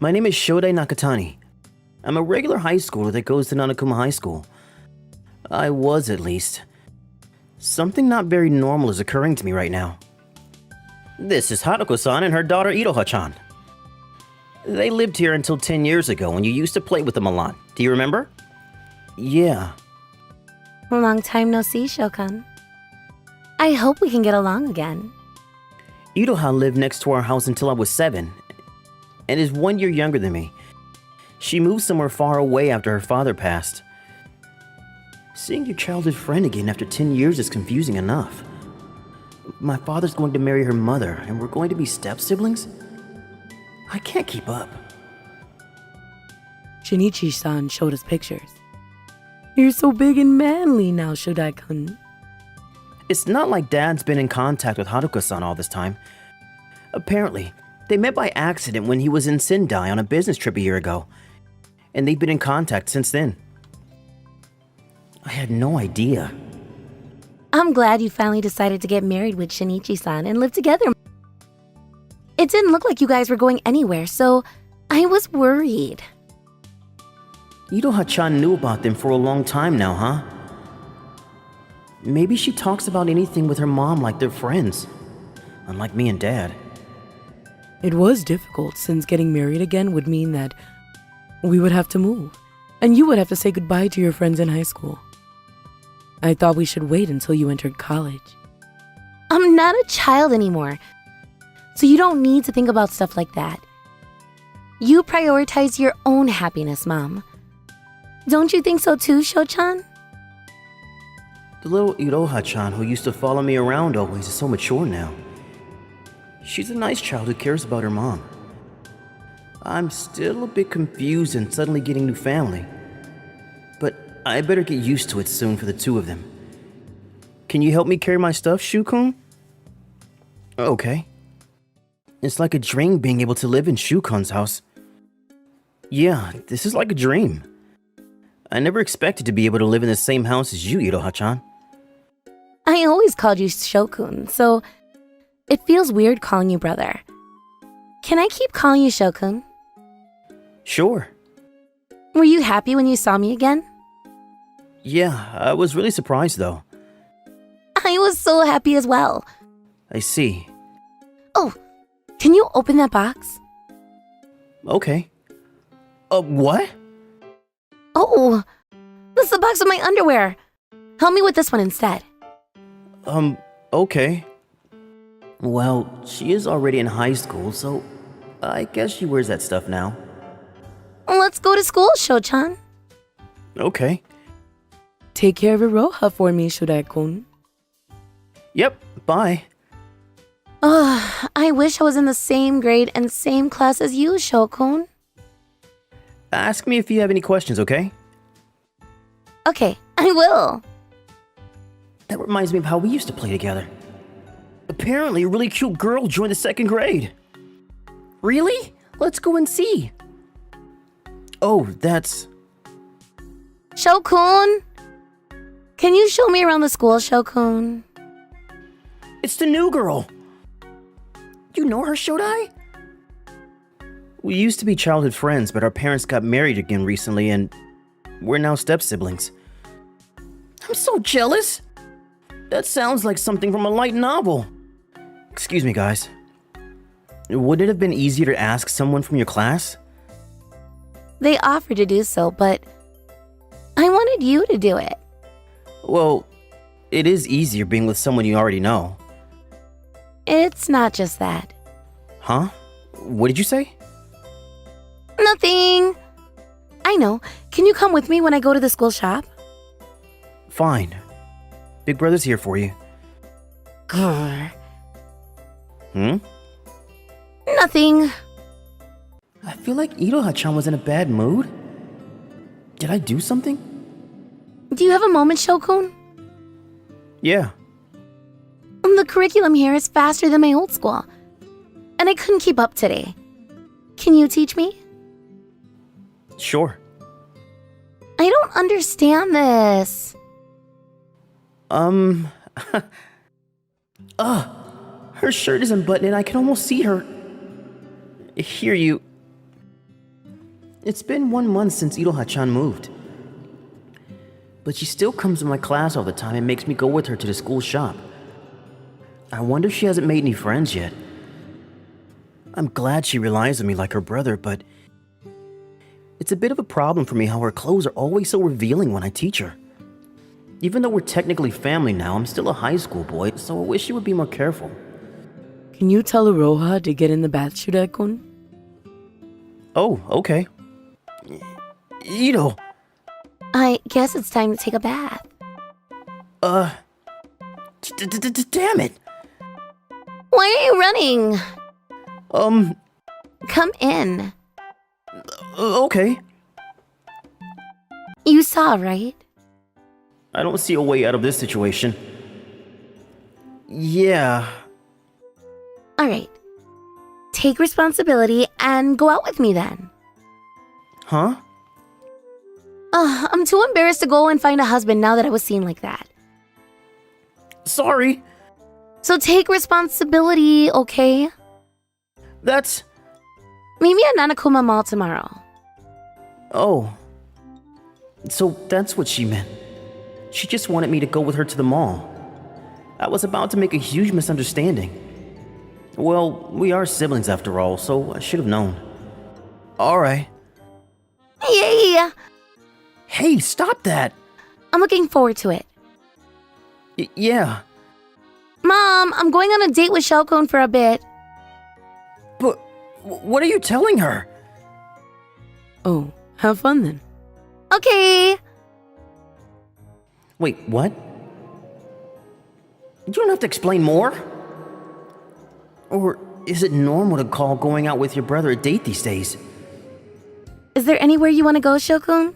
My name is Shodai Nakatani. I'm a regular high schooler that goes to Nanakuma High School. I was, at least. Something not very normal is occurring to me right now. This is Haruko-san and her daughter Iroha-chan. They lived here until 10 years ago when you used to play with them a lot. Do you remember? Yeah. Long time no see, Shokan. I hope we can get along again. Iroha lived next to our house until I was 7, and is 1 year younger than me. She moved somewhere far away after her father passed. Seeing your childhood friend again after 10 years is confusing enough. My father's going to marry her mother, and we're going to be step-siblings? I can't keep up. Shinichi-san showed us pictures. You're so big and manly now, Shodai-kun. It's not like Dad's been in contact with Haruko-san all this time. Apparently, they met by accident when he was in Sendai on a business trip a year ago, and they've been in contact since then. I had no idea. I'm glad you finally decided to get married with Shinichi-san and live together. It didn't look like you guys were going anywhere, so I was worried. Iroha-chan knew about them for a long time now, huh? Maybe she talks about anything with her mom like they're friends, unlike me and Dad. It was difficult since getting married again would mean that we would have to move, and you would have to say goodbye to your friends in high school. I thought we should wait until you entered college. I'm not a child anymore, so you don't need to think about stuff like that. You prioritize your own happiness, Mom. Don't you think so too, Sho-chan? The little Iroha-chan who used to follow me around always is so mature now. She's a nice child who cares about her mom. I'm still a bit confused and suddenly getting new family. But I better get used to it soon for the two of them. Can you help me carry my stuff, Shukun? Okay. It's like a dream being able to live in Shukun's house. Yeah, this is like a dream. I never expected to be able to live in the same house as you, Iroha-chan. I always called you Shokun, so it feels weird calling you brother. Can I keep calling you Shokun? Sure. Were you happy when you saw me again? Yeah, I was really surprised though. I was so happy as well. I see. Oh, can you open that box? Okay. What? Oh, that's the box of my underwear. Help me with this one instead. Okay. Well, she is already in high school, so I guess she wears that stuff now. Let's go to school, Sho-chan. Okay. Take care of Iroha for me, Shodai-kun. Yep, bye. I wish I was in the same grade and same class as you, Shokun. Ask me if you have any questions, okay? Okay, I will. That reminds me of how we used to play together. Apparently, a really cute girl joined the 2nd grade. Really? Let's go and see. Oh, that's... Shokun! Can you show me around the school, Shokun? It's the new girl. You know her, Shodai? We used to be childhood friends, but our parents got married again recently, and we're now step-siblings. I'm so jealous. That sounds like something from a light novel. Excuse me, guys. Would it have been easier to ask someone from your class? They offered to do so, but I wanted you to do it. Well, it is easier being with someone you already know. It's not just that. Huh? What did you say? Nothing. I know. Can you come with me when I go to the school shop? Fine. Big Brother's here for you. Grr. Hmm? Nothing. I feel like Iroha-chan was in a bad mood. Did I do something? Do you have a moment, Shokun? Yeah. The curriculum here is faster than my old school, and I couldn't keep up today. Can you teach me? Sure. I don't understand this. Her shirt isn't buttoned and I can almost see her. Here, you. It's been 1 month since Iroha-chan moved. But she still comes to my class all the time and makes me go with her to the school shop. I wonder if she hasn't made any friends yet. I'm glad she relies on me like her brother, but it's a bit of a problem for me how her clothes are always so revealing when I teach her. Even though we're technically family now, I'm still a high school boy, so I wish she would be more careful. Can you tell Iroha to get in the bath, Shurei-kun? Oh, okay. Ito. I guess it's time to take a bath. Damn it. Why are you running? Come in. Okay. You saw, right? I don't see a way out of this situation. Yeah. Alright. Take responsibility and go out with me then. Huh? I'm too embarrassed to go and find a husband now that I was seen like that. Sorry. So take responsibility, okay? That's... Meet me at Nanakuma Mall tomorrow. Oh. So that's what she meant. She just wanted me to go with her to the mall. I was about to make a huge misunderstanding. Well, we are siblings after all, so I should have known. Alright. Yay! Hey, stop that! I'm looking forward to it. Yeah. Mom, I'm going on a date with Shoko for a bit. But what are you telling her? Oh, have fun then. Okay. Wait, what? You don't have to explain more. Or is it normal to call going out with your brother a date these days? Is there anywhere you want to go, Shoko?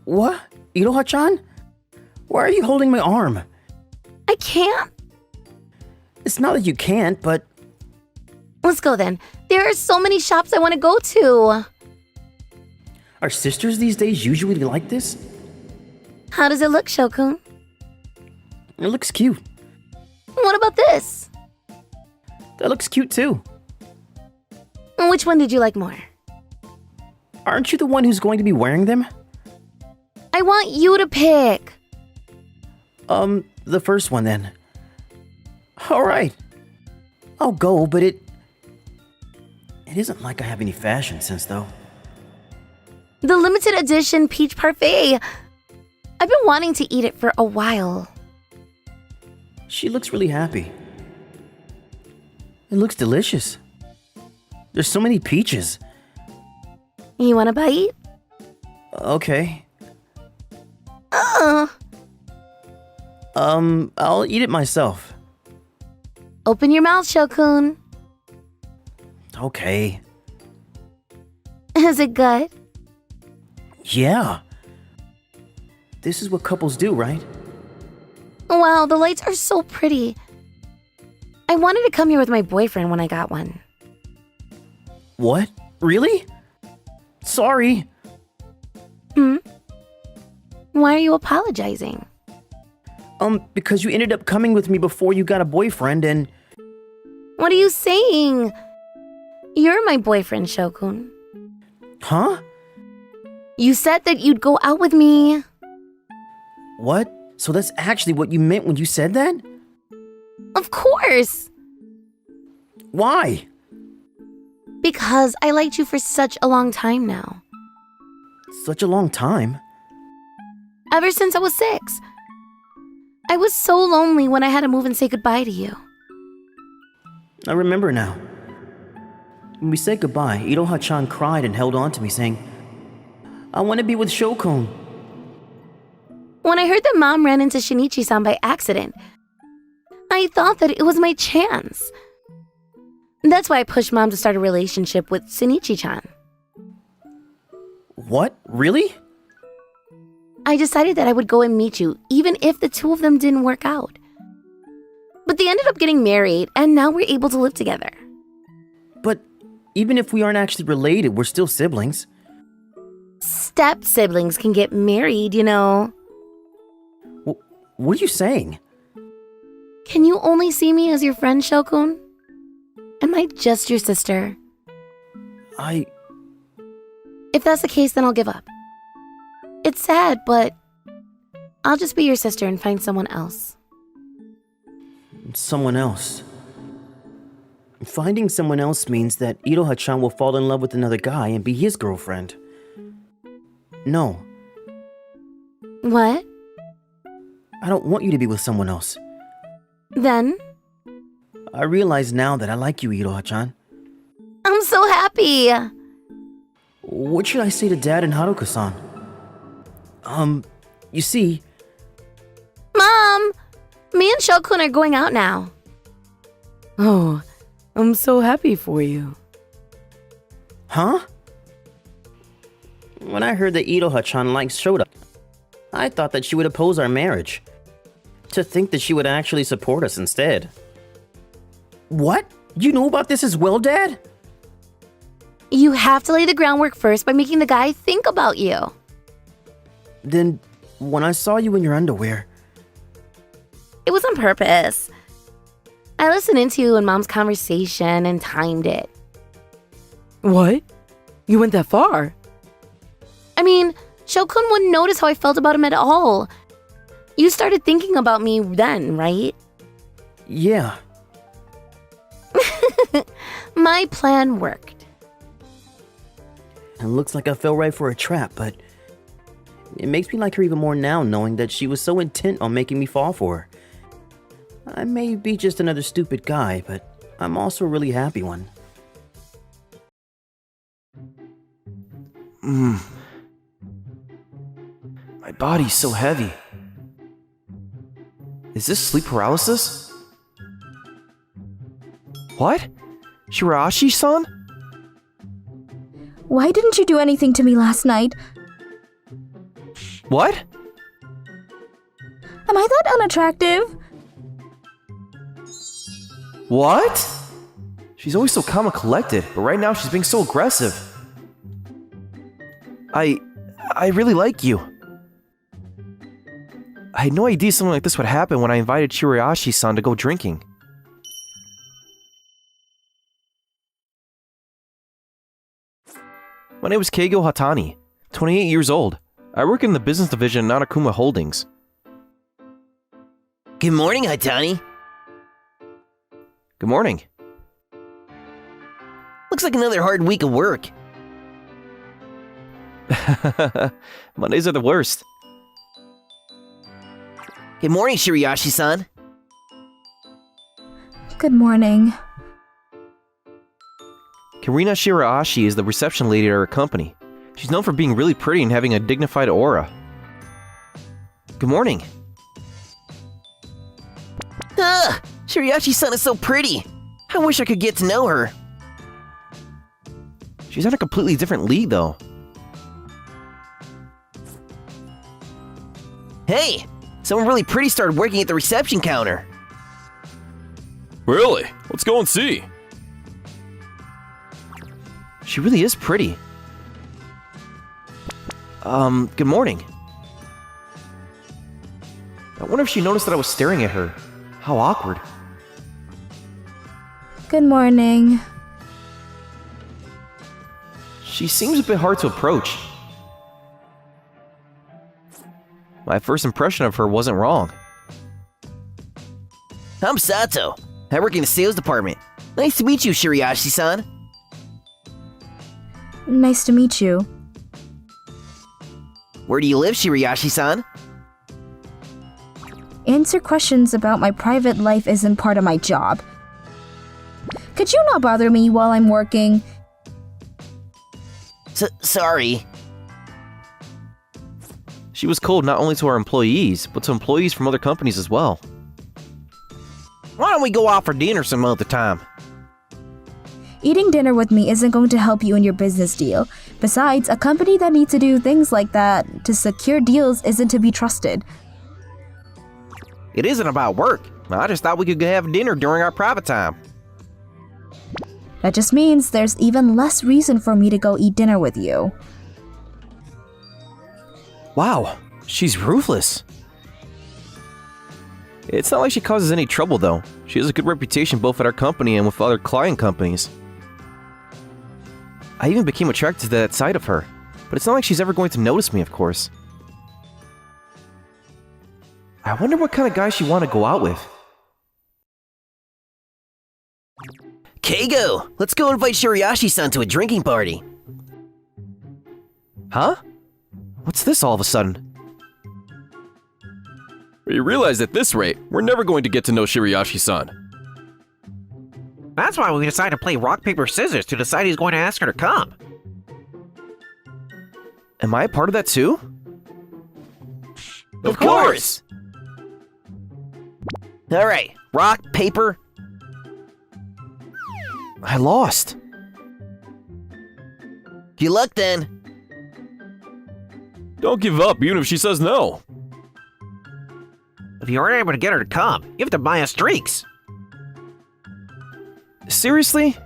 What? Iroha-chan? Why are you holding my arm? I can't. It's not that you can't, but... Let's go then. There are so many shops I want to go to. Are sisters these days usually like this? How does it look, Shoko? It looks cute. What about this? That looks cute too. Which one did you like more? Aren't you the one who's going to be wearing them? I want you to pick. The first one then. Alright. I'll go, but it isn't like I have any fashion sense though. The limited edition peach parfait. I've been wanting to eat it for a while. She looks really happy. It looks delicious. There's so many peaches. You want a bite? Okay. Uh. I'll eat it myself. Open your mouth, Shokun. Okay. Is it good? Yeah. This is what couples do, right? Wow, the lights are so pretty. I wanted to come here with my boyfriend when I got one. What? Really? Sorry. Why are you apologizing? Because you ended up coming with me before you got a boyfriend and... What are you saying? You're my boyfriend, Shokun. Huh? You said that you'd go out with me. What? So that's actually what you meant when you said that? Of course. Why? Because I liked you for such a long time now. Such a long time. Ever since I was 6. I was so lonely when I had to move and say goodbye to you. I remember now. When we said goodbye, Iroha-chan cried and held on to me saying, I want to be with Shokun. When I heard that Mom ran into Shinichi-san by accident, I thought that it was my chance. That's why I pushed Mom to start a relationship with Shinichi-chan. What? Really? I decided that I would go and meet you, even if the two of them didn't work out. But they ended up getting married, and now we're able to live together. But even if we aren't actually related, we're still siblings. Step-siblings can get married, you know. What are you saying? Can you only see me as your friend, Shokun? Am I just your sister? If that's the case, then I'll give up. It's sad, but I'll just be your sister and find someone else. Someone else. Finding someone else means that Iroha-chan will fall in love with another guy and be his girlfriend. No, What? I don't want you to be with someone else. Then? I realize now that I like you, Iroha-chan. I'm so happy! What should I say to Dad and Haruka-san? You see... Mom! Me and Shokun are going out now. Oh, I'm so happy for you. Huh? When I heard that Iroha-chan likes Shota, I thought that she would oppose our marriage. To think that she would actually support us instead. What? You know about this as well, Dad? You have to lay the groundwork first by making the guy think about you. Then, when I saw you in your underwear... It was on purpose. I listened into you and Mom's conversation and timed it. What? You went that far? I mean, Shokun wouldn't notice how I felt about him at all. You started thinking about me then, right? Yeah. My plan worked. It looks like I fell right for a trap, but... It makes me like her even more now, knowing that she was so intent on making me fall for her. I may be just another stupid guy, but I'm also a really happy one. My body's so heavy. Is this sleep paralysis? What? Shiraishi-san? Why didn't you do anything to me last night? What? Am I that unattractive? What? She's always so calm and collected, but right now she's being so aggressive. I really like you. I had no idea something like this would happen when I invited Shiraishi-san to go drinking. My name is Keigo Hatani, 28 years old. I work in the business division at Nanakuma Holdings. Good morning, Hatani. Good morning. Looks like another hard week of work. Mondays are the worst. Good morning, Shiraishi-san. Good morning. Karina Shiraishi is the reception lady at our company. She's known for being really pretty and having a dignified aura. Good morning. Ah, Shiraishi-san is so pretty. I wish I could get to know her. She's on a completely different league, though. Hey, someone really pretty started working at the reception counter. Really? Let's go and see. She really is pretty. Good morning. I wonder if she noticed that I was staring at her. How awkward. Good morning. She seems a bit hard to approach. My first impression of her wasn't wrong. I'm Sato. I work in the sales department. Nice to meet you, Shiraishi-san. Nice to meet you. Where do you live, Shiraishi-san? Answer questions about my private life isn't part of my job. Could you not bother me while I'm working? Sorry. She was cold not only to our employees, but to employees from other companies as well. Why don't we go out for dinner some other time? Eating dinner with me isn't going to help you in your business deal. Besides, a company that needs to do things like that to secure deals isn't to be trusted. It isn't about work. I just thought we could have dinner during our private time. That just means there's even less reason for me to go eat dinner with you. Wow, she's ruthless. It's not like she causes any trouble, though. She has a good reputation both at our company and with other client companies. I even became attracted to that side of her. but it's not like she's ever going to notice me, of course. I wonder what kind of guy she'd want to go out with. Keigo, let's go invite Shirayashi-san to a drinking party. Huh? What's this all of a sudden? We realize at this rate, we're never going to get to know Shirayashi-san. That's why we decided to play rock, paper, scissors to decide who's going to ask her to come. Am I a part of that too? Of course! Alright, rock, paper. I lost. Good luck then. Don't give up, even if she says no. If you aren't able to get her to come, you have to buy us drinks. Seriously?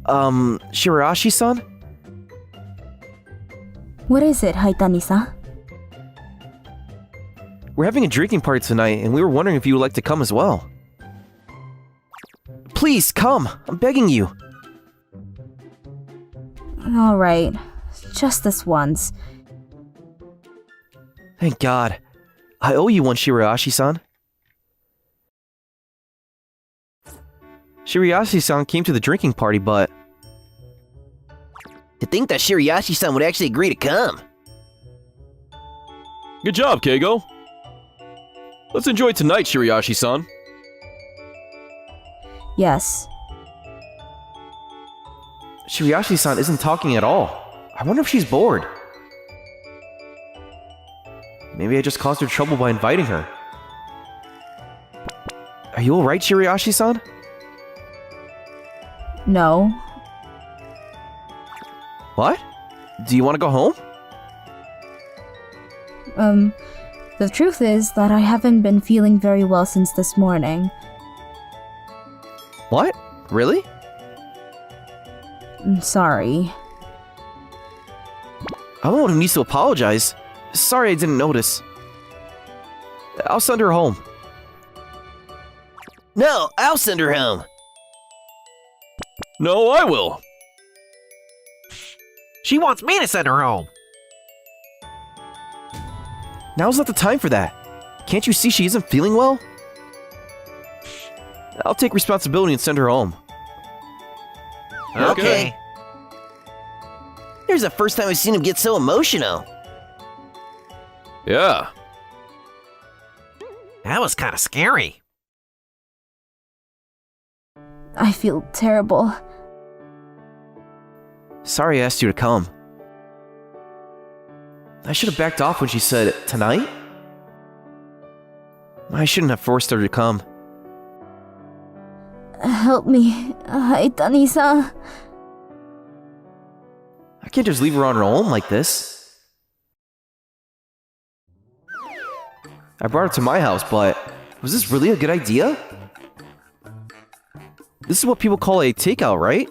Shirayashi-san? What is it, Haitani-san? We're having a drinking party tonight, and we were wondering if you would like to come as well. Please, come! I'm begging you! Alright, just this once. Thank God. I owe you one, Shirayashi-san. Shirayashi-san came to the drinking party, but... To think that Shirayashi-san would actually agree to come. Good job, Keigo. Let's enjoy tonight, Shirayashi-san. Yes. Shirayashi-san isn't talking at all. I wonder if she's bored. Maybe I just caused her trouble by inviting her. Are you alright, Shirayashi-san? No. What? Do you want to go home? The truth is that I haven't been feeling very well since this morning. What? Really? I'm sorry. I'm the one who needs to apologize. Sorry I didn't notice. I'll send her home. No, I'll send her home. No, I will. She wants me to send her home. Now's not the time for that. Can't you see she isn't feeling well? I'll take responsibility and send her home. Okay. Here's the first time I've seen him get so emotional. Yeah. That was kind of scary. I feel terrible. Sorry I asked you to come. I should have backed off when she said, tonight? I shouldn't have forced her to come. Help me, Haitani-san. I can't just leave her on her own like this. I brought her to my house, but was this really a good idea? This is what people call a takeout, right?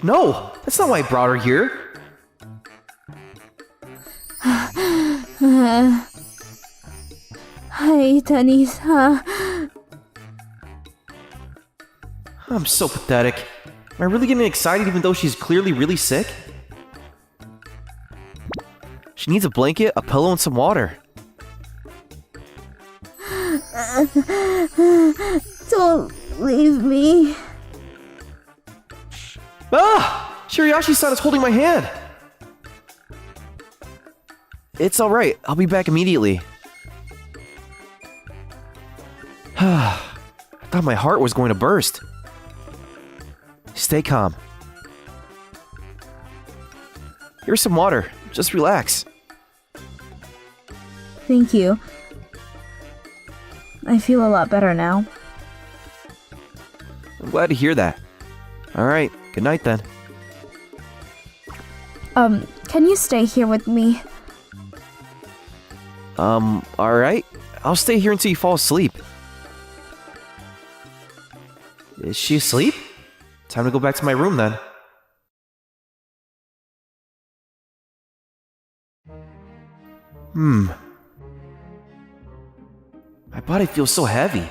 No, that's not why I brought her here. Haitani-san. I'm so pathetic. Am I really getting excited even though she's clearly really sick? She needs a blanket, a pillow, and some water. Don't leave me. Ah! Shirayashi-san is holding my hand! It's alright, I'll be back immediately. I thought my heart was going to burst. Stay calm. Here's some water. Just relax. Thank you. I feel a lot better now. I'm glad to hear that. Alright, good night then. Can you stay here with me? Alright. I'll stay here until you fall asleep. Is she asleep? Time to go back to my room then. My body feels so heavy.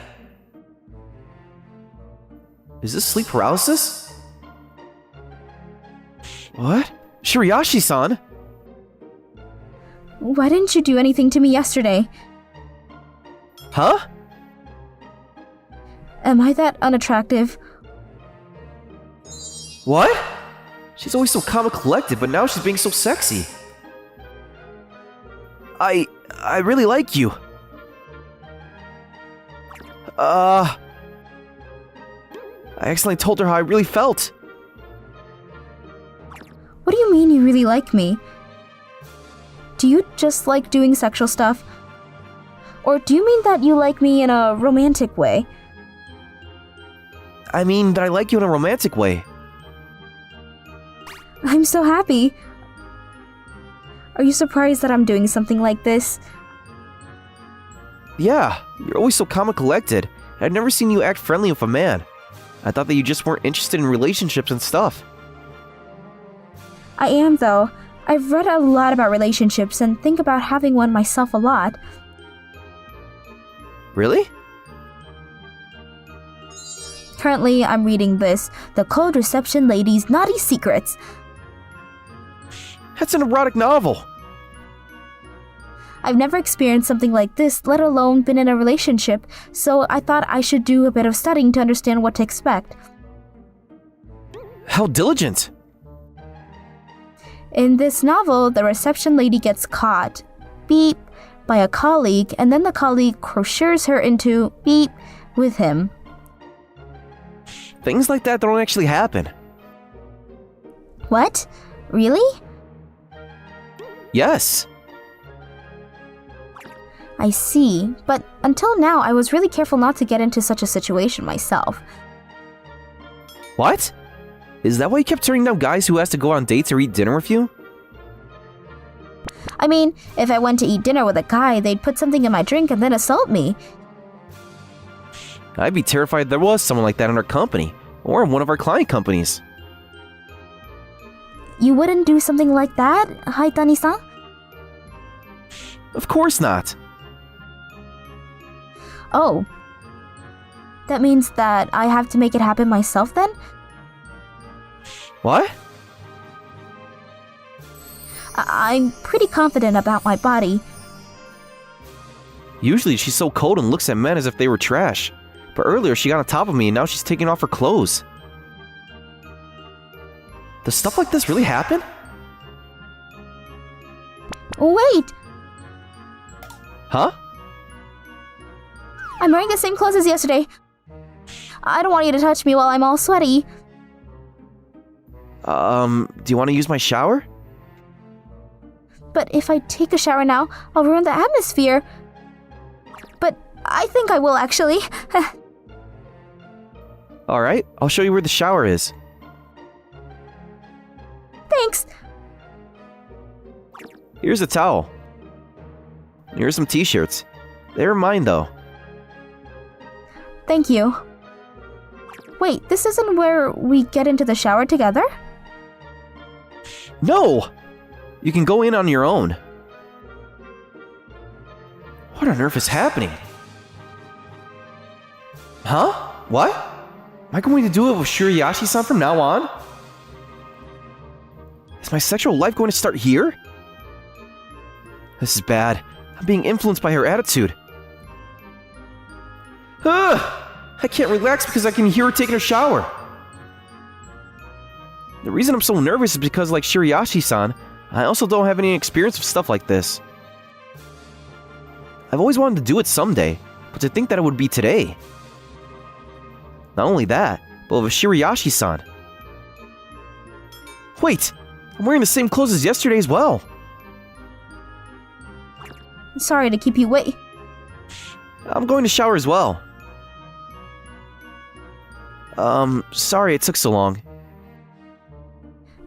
Is this sleep paralysis? What? Shiriashi-san? Why didn't you do anything to me yesterday? Huh? Am I that unattractive? What? She's always so calm and collected, but now she's being so sexy. I really like you. I accidentally told her how I really felt. What do you mean you really like me? Do you just like doing sexual stuff? Or do you mean that you like me in a romantic way? I mean that I like you in a romantic way. I'm so happy. Are you surprised that I'm doing something like this? Yeah, you're always so calm and collected. I've never seen you act friendly with a man. I thought that you just weren't interested in relationships and stuff. I am, though. I've read a lot about relationships and think about having one myself a lot. Really? Currently, I'm reading this, The Cold Reception Lady's Naughty Secrets. That's an erotic novel. I've never experienced something like this, let alone been in a relationship, so I thought I should do a bit of studying to understand what to expect. How diligent. In this novel, the reception lady gets caught, beep, by a colleague, and then the colleague crotchets her into beep with him. Things like that don't actually happen. What? Really? Yes. I see, but until now I was really careful not to get into such a situation myself. What? Is that why you kept turning down guys who asked to go on dates or eat dinner with you? I mean, if I went to eat dinner with a guy, they'd put something in my drink and then assault me. I'd be terrified there was someone like that in our company, or in one of our client companies. You wouldn't do something like that, Haitani-san? Of course not. Oh. That means that I have to make it happen myself then? What? I'm pretty confident about my body. Usually she's so cold and looks at men as if they were trash. But earlier she got on top of me and now she's taking off her clothes. Does stuff like this really happen? Wait! Huh? I'm wearing the same clothes as yesterday. I don't want you to touch me while I'm all sweaty. Do you want to use my shower? But if I take a shower now, I'll ruin the atmosphere. But I think I will actually. Alright, I'll show you where the shower is. Thanks. Here's a towel. Here's some t-shirts. They're mine though. Thank you. Wait, this isn't where we get into the shower together? No! You can go in on your own. What on earth is happening? Huh? What? Am I going to do it with Shiriashi-san from now on? Is my sexual life going to start here? This is bad. I'm being influenced by her attitude. I can't relax because I can hear her taking a shower. The reason I'm so nervous is because, like Shiriashi-san, I also don't have any experience with stuff like this. I've always wanted to do it someday, but to think that it would be today. Not only that, but with Shiriashi-san. Wait! I'm wearing the same clothes as yesterday as well. Sorry to keep you wait. I'm going to shower as well. Sorry it took so long.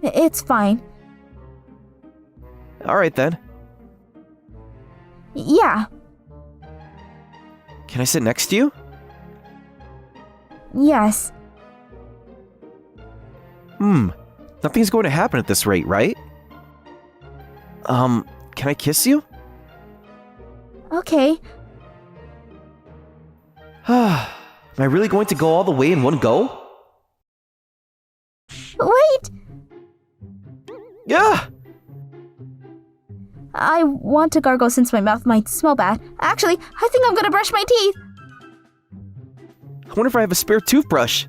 It's fine. Alright then. Yeah. Can I sit next to you? Yes. Nothing's going to happen at this rate, right? Can I kiss you? Okay. Am I really going to go all the way in one go? Wait! Yeah! I want to gargle since my mouth might smell bad. Actually, I think I'm gonna brush my teeth. I wonder if I have a spare toothbrush.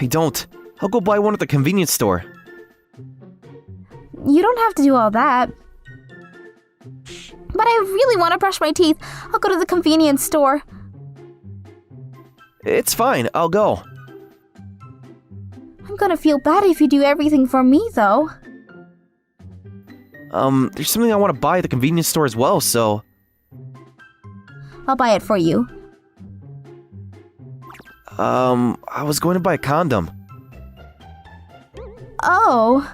I don't. I'll go buy one at the convenience store. You don't have to do all that. But I really want to brush my teeth. I'll go to the convenience store. It's fine, I'll go. I'm gonna feel bad if you do everything for me, though. There's something I want to buy at the convenience store as well, so... I'll buy it for you. I was going to buy a condom. Oh.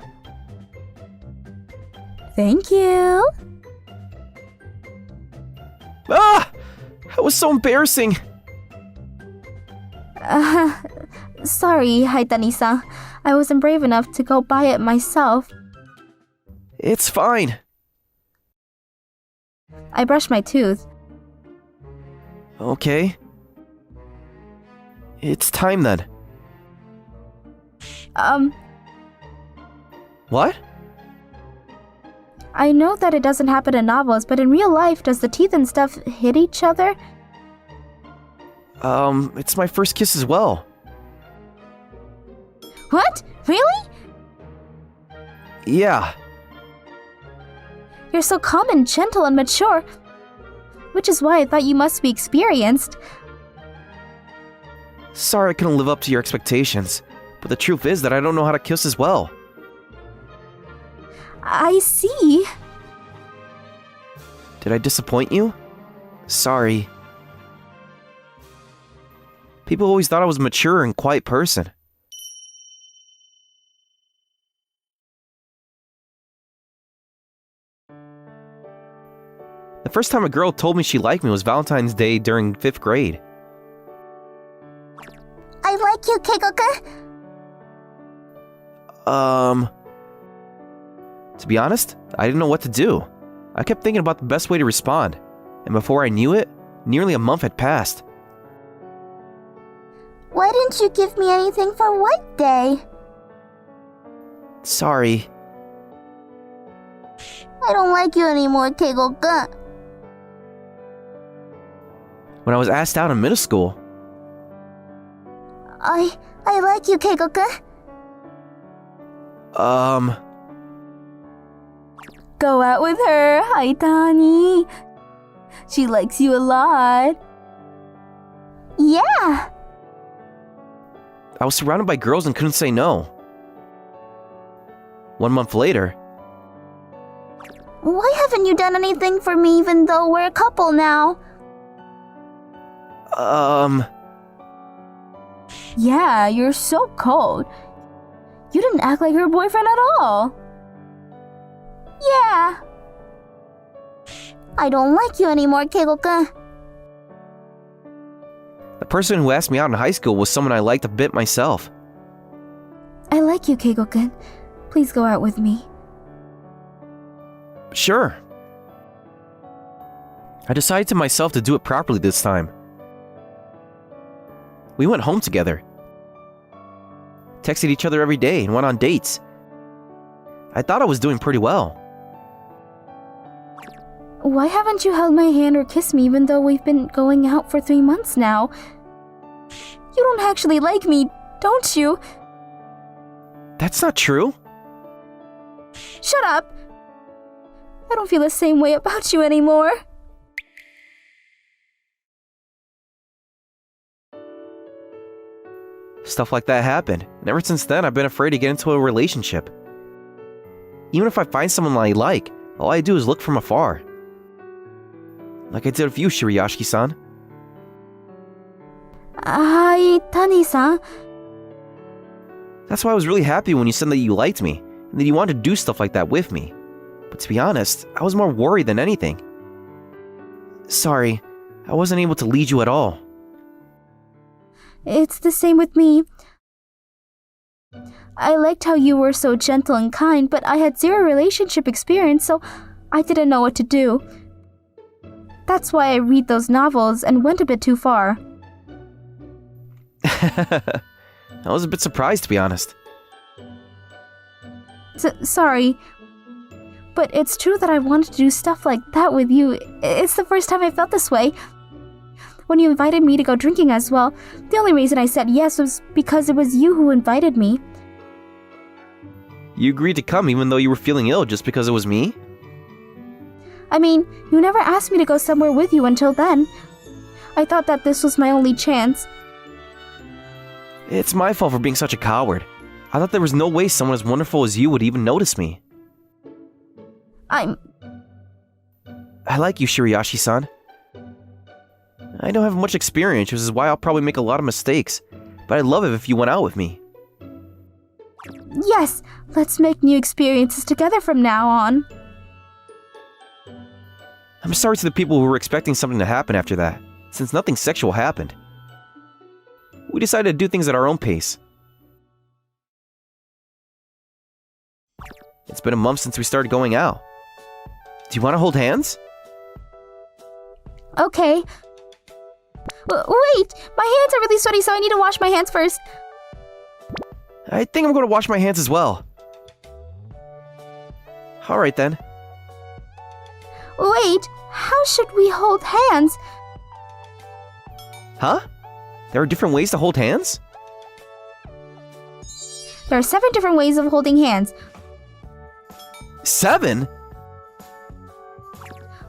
Thank you. Ah! That was so embarrassing. Sorry, Haitani-san. I wasn't brave enough to go buy it myself. It's fine. I brushed my tooth. Okay. It's time then. What? I know that it doesn't happen in novels, but in real life, does the teeth and stuff hit each other? It's my first kiss as well. What? Really? Yeah. You're so calm and gentle and mature, which is why I thought you must be experienced. Sorry I couldn't live up to your expectations, but the truth is that I don't know how to kiss as well. I see. Did I disappoint you? Sorry. People always thought I was a mature and quiet person. The first time a girl told me she liked me was Valentine's Day during 5th grade. I like you, Keiko-kun. To be honest, I didn't know what to do. I kept thinking about the best way to respond, and before I knew it, nearly a month had passed. Why didn't you give me anything for White Day? Sorry. I don't like you anymore, Keiko-kun. When I was asked out in middle school, I like you, Keiko-kun. Go out with her, Haitani. She likes you a lot. Yeah. I was surrounded by girls and couldn't say no. 1 month later, Why haven't you done anything for me even though we're a couple now? Yeah, you're so cold. You didn't act like her boyfriend at all. Yeah. I don't like you anymore, Keiko-kun. the person who asked me out in high school was someone I liked a bit myself. I like you, Keiko-kun. Please go out with me. Sure. I decided to myself to do it properly this time. We went home together, texted each other every day, and went on dates. I thought I was doing pretty well. Why haven't you held my hand or kissed me even though we've been going out for 3 months now? You don't actually like me, don't you? That's not true. Shut up! I don't feel the same way about you anymore. Stuff like that happened, and ever since then I've been afraid to get into a relationship. Even if I find someone I like, all I do is look from afar. Like I did with you, Shirayashiki-san. Tani-san. That's why I was really happy when you said that you liked me, and that you wanted to do stuff like that with me. But to be honest, I was more worried than anything. Sorry, I wasn't able to lead you at all. It's the same with me. I liked how you were so gentle and kind, but I had 0 relationship experience, so I didn't know what to do. That's why I read those novels and went a bit too far. I was a bit surprised, to be honest. Sorry. But it's true that I wanted to do stuff like that with you. It's the first time I felt this way. When you invited me to go drinking as well, the only reason I said yes was because it was you who invited me. You agreed to come even though you were feeling ill just because it was me? I mean, you never asked me to go somewhere with you until then. I thought that this was my only chance. It's my fault for being such a coward. I thought there was no way someone as wonderful as you would even notice me. I like you, Shiriashi-san. I don't have much experience, which is why I'll probably make a lot of mistakes, but I'd love it if you went out with me. Yes, let's make new experiences together from now on. I'm sorry to the people who were expecting something to happen after that, since nothing sexual happened. We decided to do things at our own pace. It's been a month since we started going out. Do you want to hold hands? Okay. Wait! My hands are really sweaty, so I need to wash my hands first. I think I'm going to wash my hands as well. Alright then. Wait, how should we hold hands? Huh? There are different ways to hold hands? There are 7 different ways of holding hands. 7?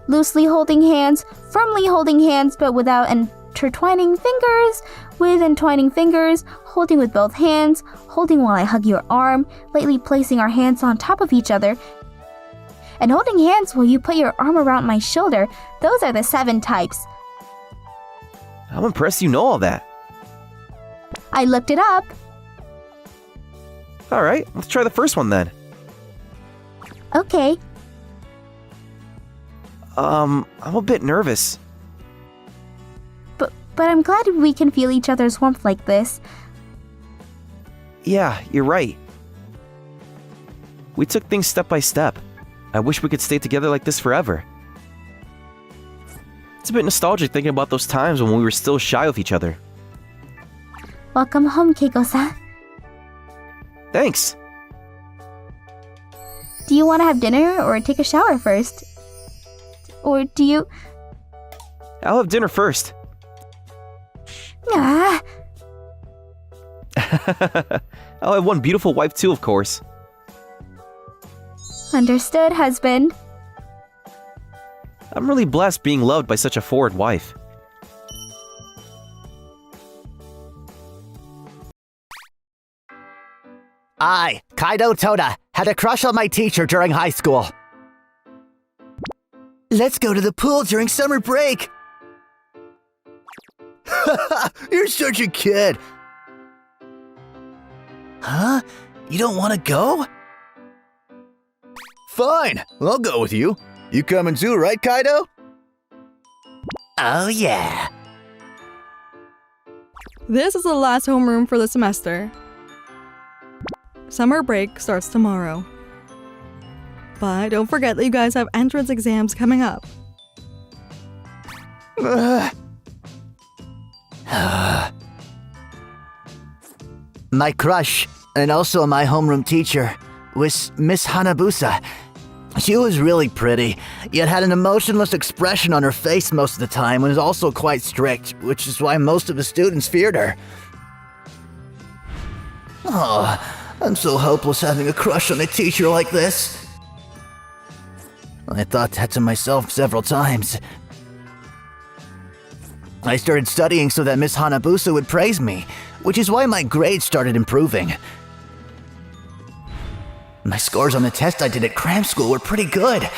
Loosely holding hands, firmly holding hands but without intertwining fingers, with entwining fingers, holding with both hands, holding while I hug your arm, lightly placing our hands on top of each other, and holding hands while you put your arm around my shoulder. Those are the 7 types. I'm impressed you know all that. I looked it up. Alright, let's try the first one then. Okay. I'm a bit nervous. But I'm glad we can feel each other's warmth like this. Yeah, you're right. We took things step by step. I wish we could stay together like this forever. It's a bit nostalgic thinking about those times when we were still shy of each other. Welcome home, Keiko-san. Thanks. Do you want to have dinner or take a shower first? Or do you... I'll have dinner first. Ah, I'll have one beautiful wife too, of course. understood, husband. I'm really blessed being loved by such a forward wife. I, Kaido Toda, had a crush on my teacher during high school. Let's go to the pool during summer break. You're such a kid. Huh? You don't want to go? Fine, I'll go with you. You coming too, right, Kaido? Oh yeah. This is the last homeroom for the semester. Summer break starts tomorrow. But don't forget that you guys have entrance exams coming up. My crush, and also my homeroom teacher, was Miss Hanabusa. She was really pretty, yet had an emotionless expression on her face most of the time and was also quite strict, which is why most of the students feared her. Oh, I'm so hopeless having a crush on a teacher like this. I thought that to myself several times. I started studying so that Miss Hanabusa would praise me, which is why my grades started improving. My scores on the test I did at cram school were pretty good.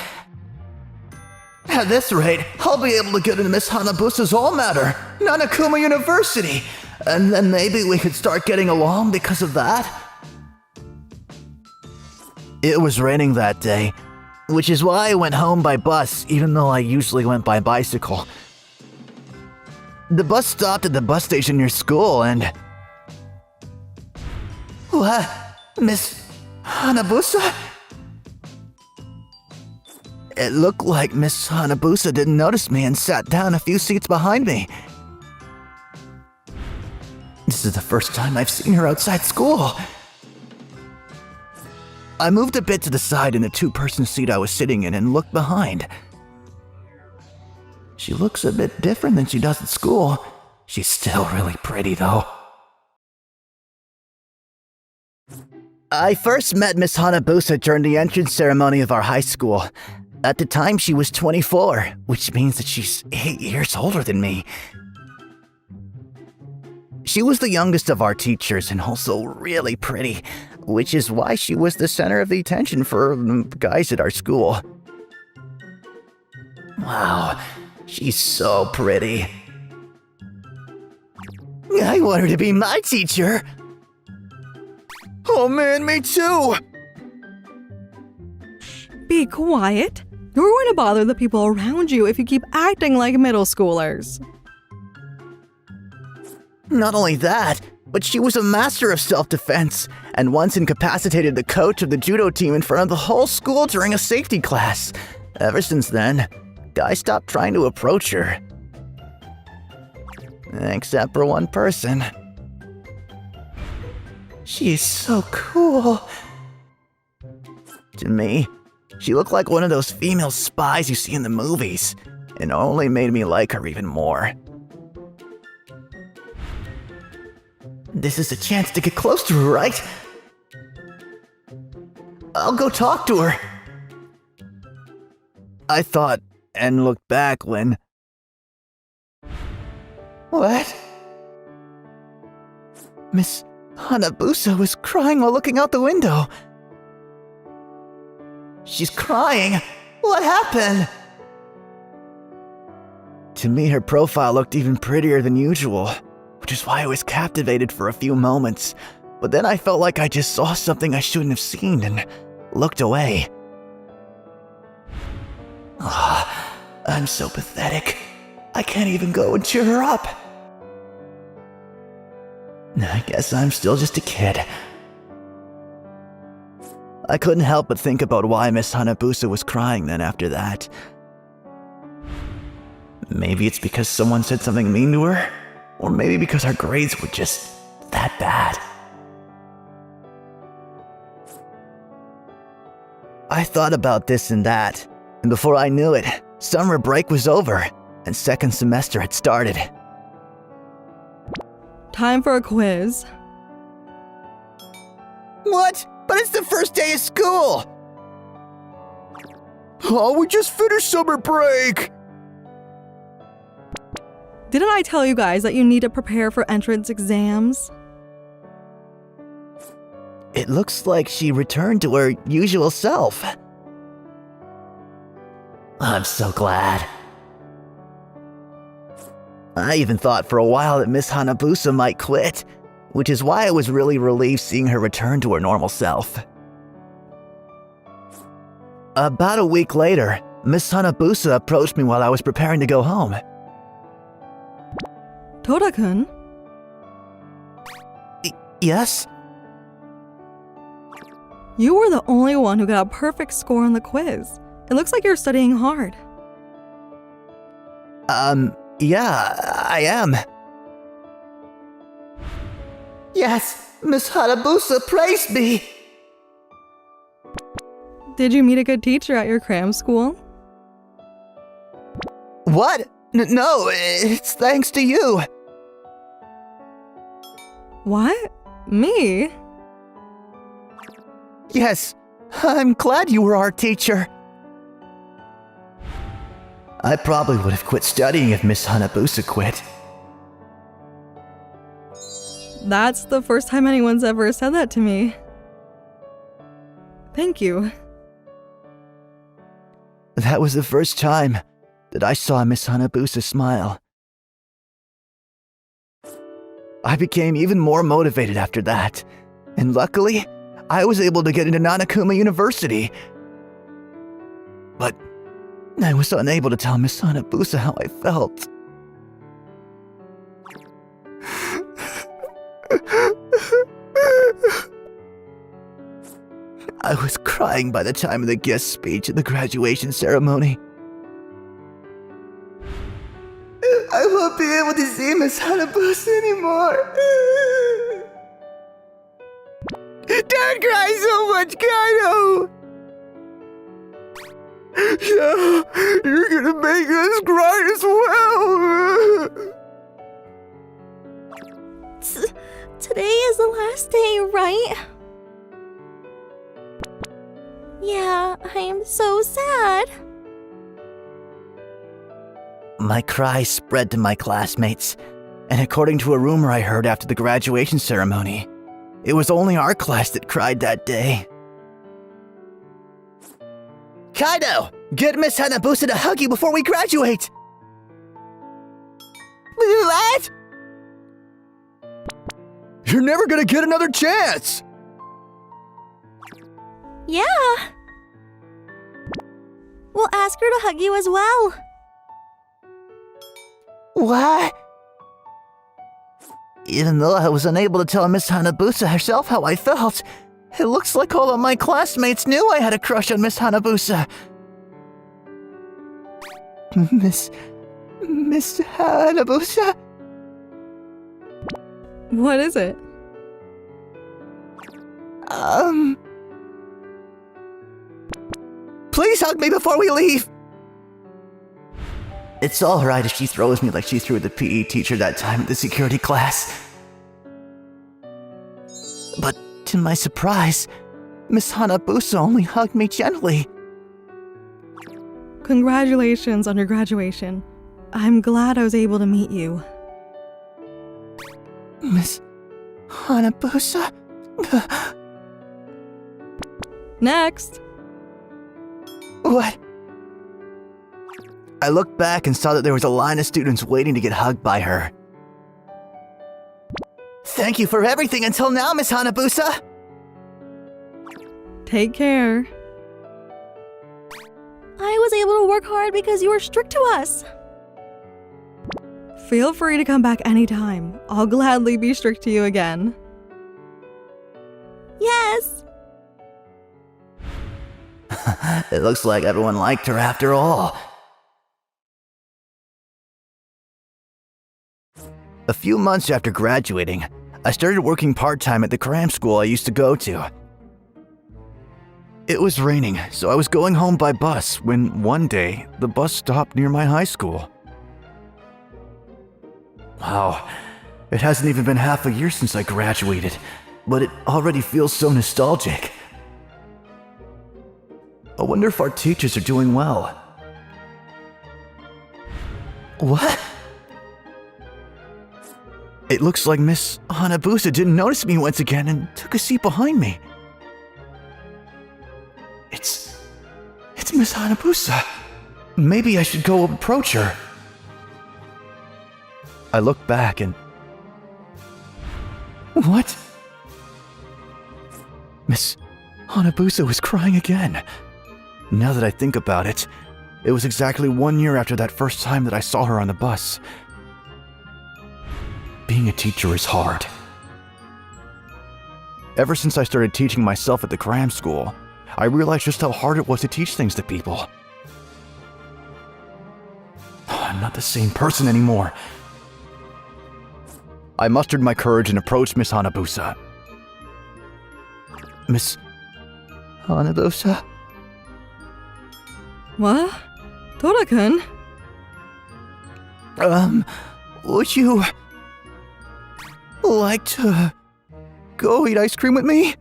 At this rate, I'll be able to get into Miss Hanabusa's all matter, Nanakuma University, and then maybe we could start getting along because of that. It was raining that day, which is why I went home by bus, even though I usually went by bicycle. The bus stopped at the bus station near school and... What? Miss Hanabusa? It looked like Miss Hanabusa didn't notice me and sat down a few seats behind me. This is the first time I've seen her outside school. I moved a bit to the side in the two-person seat I was sitting in and looked behind. She looks a bit different than she does at school. She's still really pretty, though. I first met Miss Hanabusa during the entrance ceremony of our high school. At the time, she was 24, which means that she's 8 years older than me. She was the youngest of our teachers and also really pretty, which is why she was the center of the attention for guys at our school. Wow, she's so pretty. I want her to be my teacher. Oh man, me too! Be quiet. You're going to bother the people around you if you keep acting like middle schoolers. Not only that, but she was a master of self-defense, and once incapacitated the coach of the judo team in front of the whole school during a safety class. Ever since then, guys stopped trying to approach her. Except for one person. She is so cool. To me, she looked like one of those female spies you see in the movies, and only made me like her even more. This is a chance to get close to her, right? I'll go talk to her. I thought, and looked back when... What? Miss Hanabusa was crying while looking out the window. She's crying? What happened? To me, her profile looked even prettier than usual, which is why I was captivated for a few moments. But then I felt like I just saw something I shouldn't have seen and looked away. I'm so pathetic. I can't even go and cheer her up. I guess I'm still just a kid. I couldn't help but think about why Miss Hanabusa was crying then after that. Maybe it's because someone said something mean to her, or maybe because her grades were just that bad. I thought about this and that, and before I knew it, summer break was over, and second semester had started. Time for a quiz. What? But it's the first day of school! Oh, we just finished summer break! Didn't I tell you guys that you need to prepare for entrance exams? It looks like she returned to her usual self. I'm so glad. I even thought for a while that Miss Hanabusa might quit, which is why I was really relieved seeing her return to her normal self. About a week later, Miss Hanabusa approached me while I was preparing to go home. Toda-kun? Yes? You were the only one who got a perfect score on the quiz. It looks like you're studying hard. Yeah, I am. Yes, Miss Hanabusa praised me! Did you meet a good teacher at your cram school? What? No, it's thanks to you. What? Me? Yes, I'm glad you were our teacher. I probably would have quit studying if Miss Hanabusa quit. That's the first time anyone's ever said that to me. Thank you. That was the first time that I saw Miss Hanabusa smile. I became even more motivated after that, and luckily, I was able to get into Nanakuma University. But I was unable to tell Miss Hanabusa how I felt. I was crying by the time of the guest speech at the graduation ceremony. I won't be able to see Miss Hanabusa anymore. Don't cry so much, Kaido! Yeah, you're gonna make us cry as well! Today is the last day, right? Yeah, I am so sad. My cry spread to my classmates, and according to a rumor I heard after the graduation ceremony, it was only our class that cried that day. Kaido! Get Miss Hanabusa to hug you before we graduate! What? You're never gonna get another chance! Yeah. We'll ask her to hug you as well. What? Even though I was unable to tell Miss Hanabusa herself how I felt, it looks like all of my classmates knew I had a crush on Miss Hanabusa. Miss Hanabusa? What is it? Please hug me before we leave! It's alright if she throws me like she threw the PE teacher that time at the security class. But to my surprise, Miss Hanabusa only hugged me gently. Congratulations on your graduation. I'm glad I was able to meet you. Miss Hanabusa? Next! What? I looked back and saw that there was a line of students waiting to get hugged by her. Thank you for everything until now, Miss Hanabusa! Take care. I was able to work hard because you were strict to us. Feel free to come back anytime. I'll gladly be strict to you again. Yes! It looks like everyone liked her after all. A few months after graduating, I started working part-time at the cram school I used to go to. It was raining, so I was going home by bus when one day the bus stopped near my high school. Wow, it hasn't even been half a year since I graduated, but it already feels so nostalgic. I wonder if our teachers are doing well. What? It looks like Miss Hanabusa didn't notice me once again and took a seat behind me. It's Miss Hanabusa. Maybe I should go approach her. I looked back and... What? Miss Hanabusa was crying again. Now that I think about it, it was exactly 1 year after that first time that I saw her on the bus. Being a teacher is hard. Ever since I started teaching myself at the cram school, I realized just how hard it was to teach things to people. I'm not the same person anymore. I mustered my courage and approached Miss Hanabusa. Miss Hanabusa? What? Tora-kun? Would you like to go eat ice cream with me?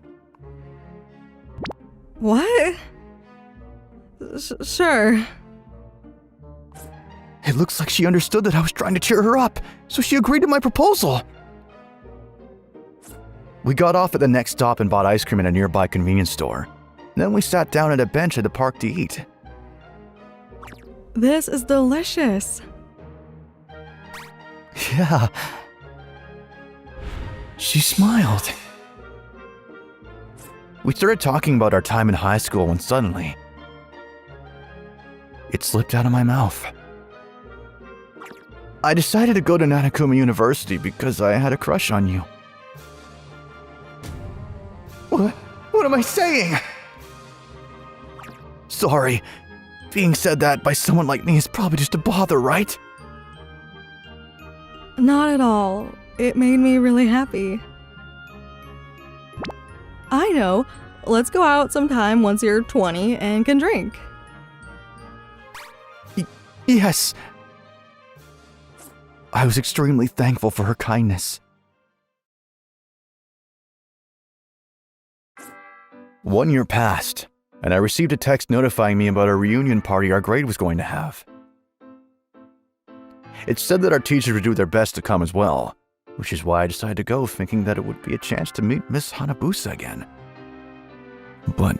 What? Sure. It looks like she understood that I was trying to cheer her up, so she agreed to my proposal. We got off at the next stop and bought ice cream at a nearby convenience store. Then we sat down at a bench at the park to eat. This is delicious. Yeah. She smiled. We started talking about our time in high school when suddenly, it slipped out of my mouth. I decided to go to Nanakuma University because I had a crush on you. What am I saying? Sorry. Being said that by someone like me is probably just a bother, right? Not at all. It made me really happy. I know. Let's go out sometime once you're 20 and can drink. Yes. I was extremely thankful for her kindness. 1 year passed, and I received a text notifying me about a reunion party our grade was going to have. It said that our teachers would do their best to come as well, which is why I decided to go, thinking that it would be a chance to meet Miss Hanabusa again. But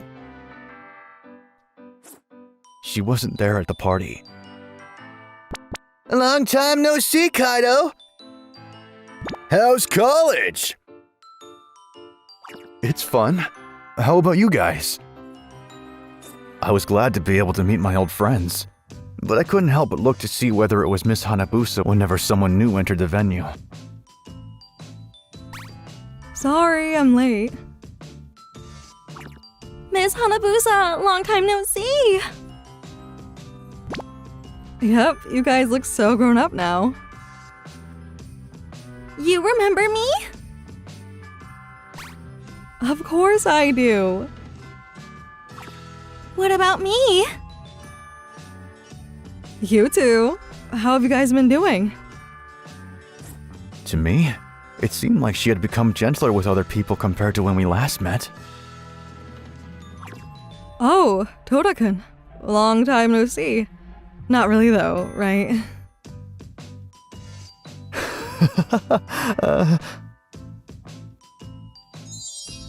she wasn't there at the party. Long time no see, Kaido. How's college? It's fun. How about you guys? I was glad to be able to meet my old friends, but I couldn't help but look to see whether it was Miss Hanabusa whenever someone new entered the venue. Sorry, I'm late. Miss Hanabusa, long time no see. Yep, you guys look so grown up now. You remember me? Of course I do. What about me? You too. How have you guys been doing? To me, it seemed like she had become gentler with other people compared to when we last met. Oh, Toda-kun. Long time no see. Not really though, right?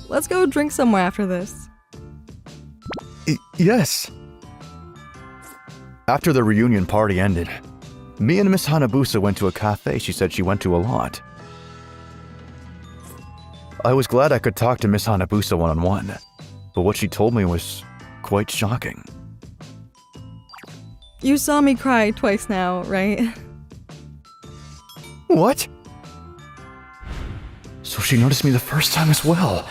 Let's go drink somewhere after this. Yes. After the reunion party ended, me and Miss Hanabusa went to a cafe she said she went to a lot. I was glad I could talk to Miss Hanabusa one-on-one, but what she told me was quite shocking. You saw me cry twice now, right? What? So she noticed me the first time as well.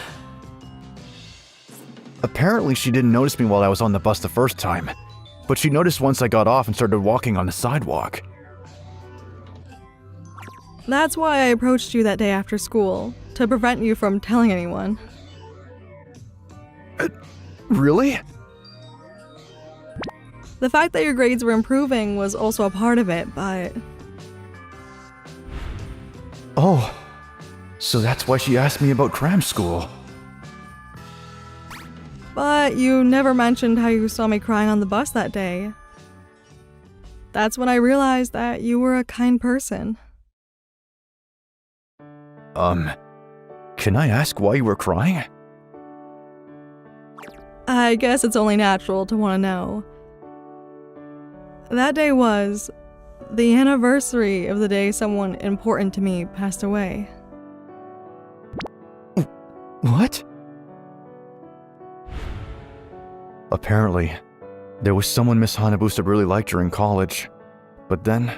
Apparently she didn't notice me while I was on the bus the first time, but she noticed once I got off and started walking on the sidewalk. That's why I approached you that day after school, to prevent you from telling anyone. Really? The fact that your grades were improving was also a part of it, but... Oh, so that's why she asked me about cram school. But you never mentioned how you saw me crying on the bus that day. That's when I realized that you were a kind person. Can I ask why you were crying? I guess it's only natural to want to know. That day was the anniversary of the day someone important to me passed away. What? Apparently, there was someone Miss Hanabusa really liked during college, but then,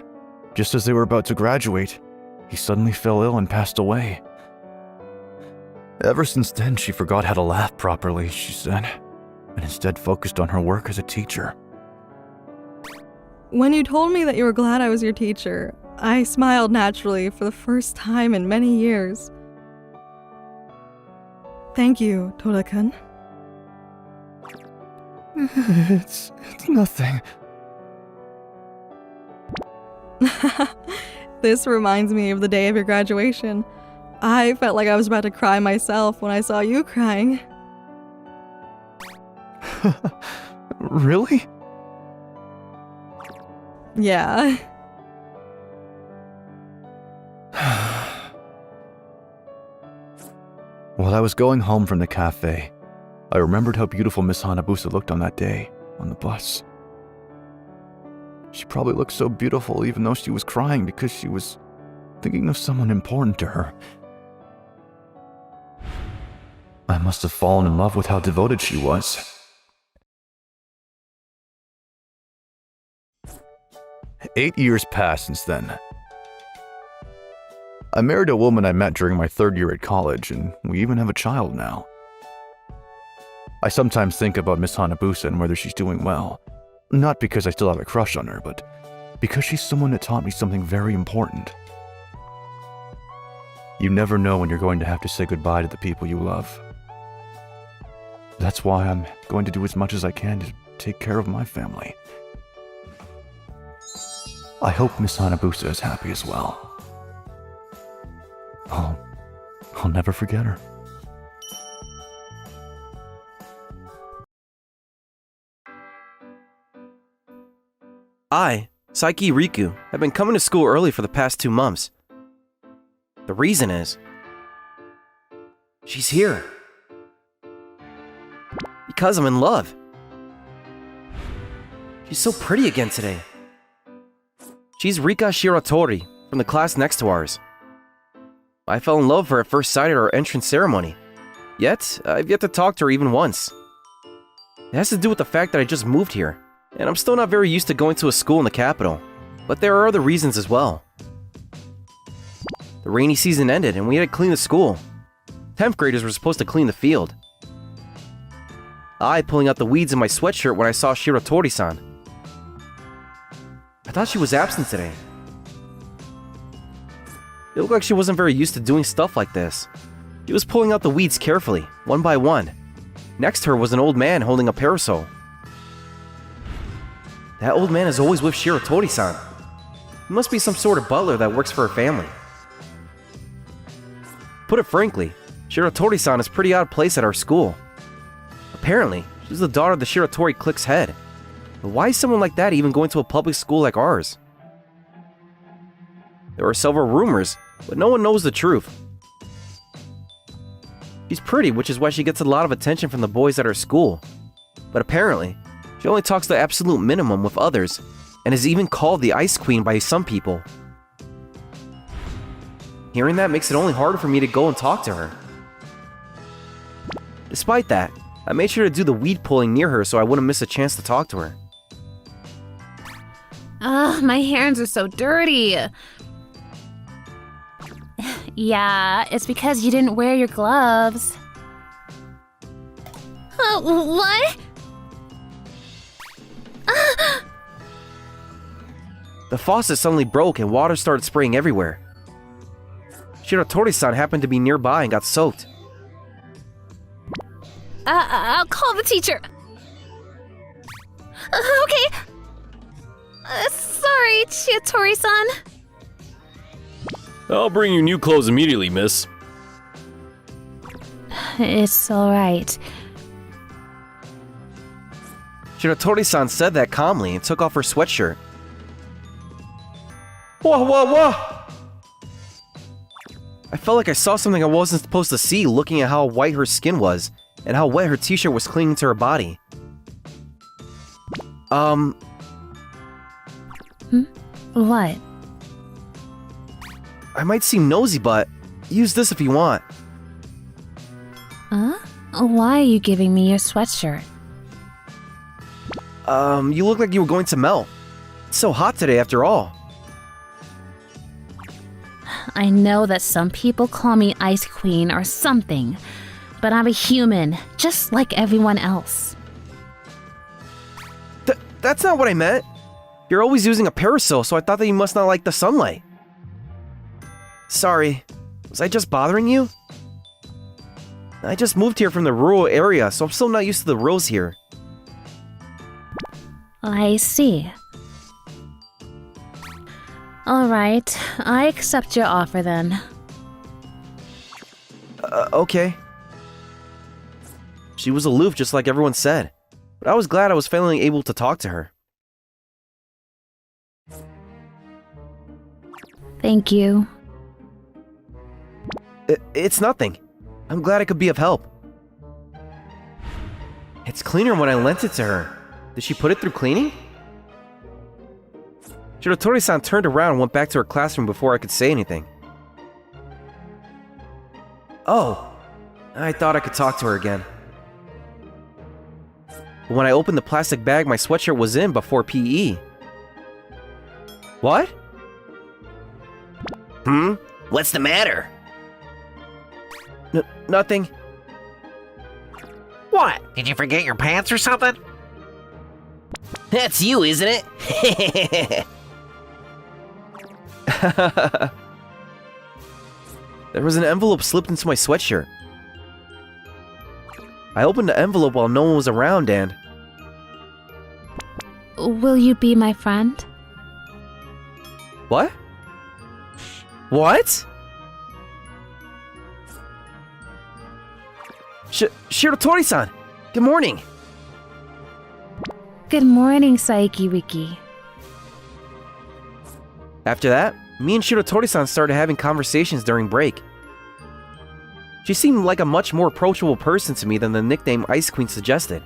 just as they were about to graduate, he suddenly fell ill and passed away. Ever since then, she forgot how to laugh properly, she said, and instead focused on her work as a teacher. When you told me that you were glad I was your teacher, I smiled naturally for the first time in many years. Thank you, Toda-kun. It's nothing. This reminds me of the day of your graduation. I felt like I was about to cry myself when I saw you crying. Really? Yeah. While I was going home from the cafe, I remembered how beautiful Miss Hanabusa looked on that day, on the bus. She probably looked so beautiful even though she was crying because she was thinking of someone important to her. I must have fallen in love with how devoted she was. Eight years passed since then. I married a woman I met during my third year at college, and we even have a child now. I sometimes think about Miss Hanabusa and whether she's doing well. Not because I still have a crush on her, but because she's someone that taught me something very important. You never know when you're going to have to say goodbye to the people you love. That's why I'm going to do as much as I can to take care of my family. I hope Miss Hanabusa is happy as well. I'll never forget her. I, Saiki Riku, have been coming to school early for the past 2 months. The reason is... she's here. Because I'm in love. She's so pretty again today. She's Rika Shiratori, from the class next to ours. I fell in love with her at first sight at our entrance ceremony. Yet, I've yet to talk to her even once. It has to do with the fact that I just moved here, and I'm still not very used to going to a school in the capital. But there are other reasons as well. The rainy season ended and we had to clean the school. 10th graders were supposed to clean the field. I pulling out the weeds in my sweatshirt when I saw Shiratori-san. I thought she was absent today. It looked like she wasn't very used to doing stuff like this. She was pulling out the weeds carefully, one by one. Next to her was an old man holding a parasol. That old man is always with Shiratori-san. He must be some sort of butler that works for her family. Put it frankly, Shiratori-san is pretty out of place at our school. Apparently, she's the daughter of the Shiratori clique's head. But why is someone like that even going to a public school like ours? There are several rumors, but no one knows the truth. She's pretty, which is why she gets a lot of attention from the boys at her school. But apparently, she only talks the absolute minimum with others, and is even called the Ice Queen by some people. Hearing that makes it only harder for me to go and talk to her. Despite that, I made sure to do the weed pulling near her so I wouldn't miss a chance to talk to her. Ugh, my hands are so dirty. Yeah, it's because you didn't wear your gloves. What? The faucet suddenly broke and water started spraying everywhere. Shiratori-san happened to be nearby and got soaked. I'll call the teacher. Okay. Sorry, Shiratori-san. I'll bring you new clothes immediately, miss. It's alright. Shiratori-san said that calmly and took off her sweatshirt. Whoa! I felt like I saw something I wasn't supposed to see looking at how white her skin was and how wet her t-shirt was clinging to her body. What? I might seem nosy, but use this if you want. Huh? Why are you giving me your sweatshirt? You look like you were going to melt. It's so hot today after all. I know that some people call me Ice Queen or something, but I'm a human, just like everyone else. That's not what I meant. You're always using a parasol, so I thought that you must not like the sunlight. Sorry, was I just bothering you? I just moved here from the rural area, so I'm still not used to the rules here. I see. Alright, I accept your offer then. Okay. She was aloof just like everyone said, but I was glad I was finally able to talk to her. Thank you. It's nothing. I'm glad I could be of help. It's cleaner when I lent it to her. Did she put it through cleaning? Shiratori-san turned around and went back to her classroom before I could say anything. Oh, I thought I could talk to her again. But when I opened the plastic bag my sweatshirt was in before PE. What? What's the matter? Nothing. What? Did you forget your pants or something? That's you, isn't it? There was an envelope slipped into my sweatshirt. I opened the envelope while no one was around and... Will you be my friend? What? What? Shiratori-san! Good morning! Good morning, Saiki-Riki. After that, me and Shiratori-san started having conversations during break. She seemed like a much more approachable person to me than the nickname Ice Queen suggested.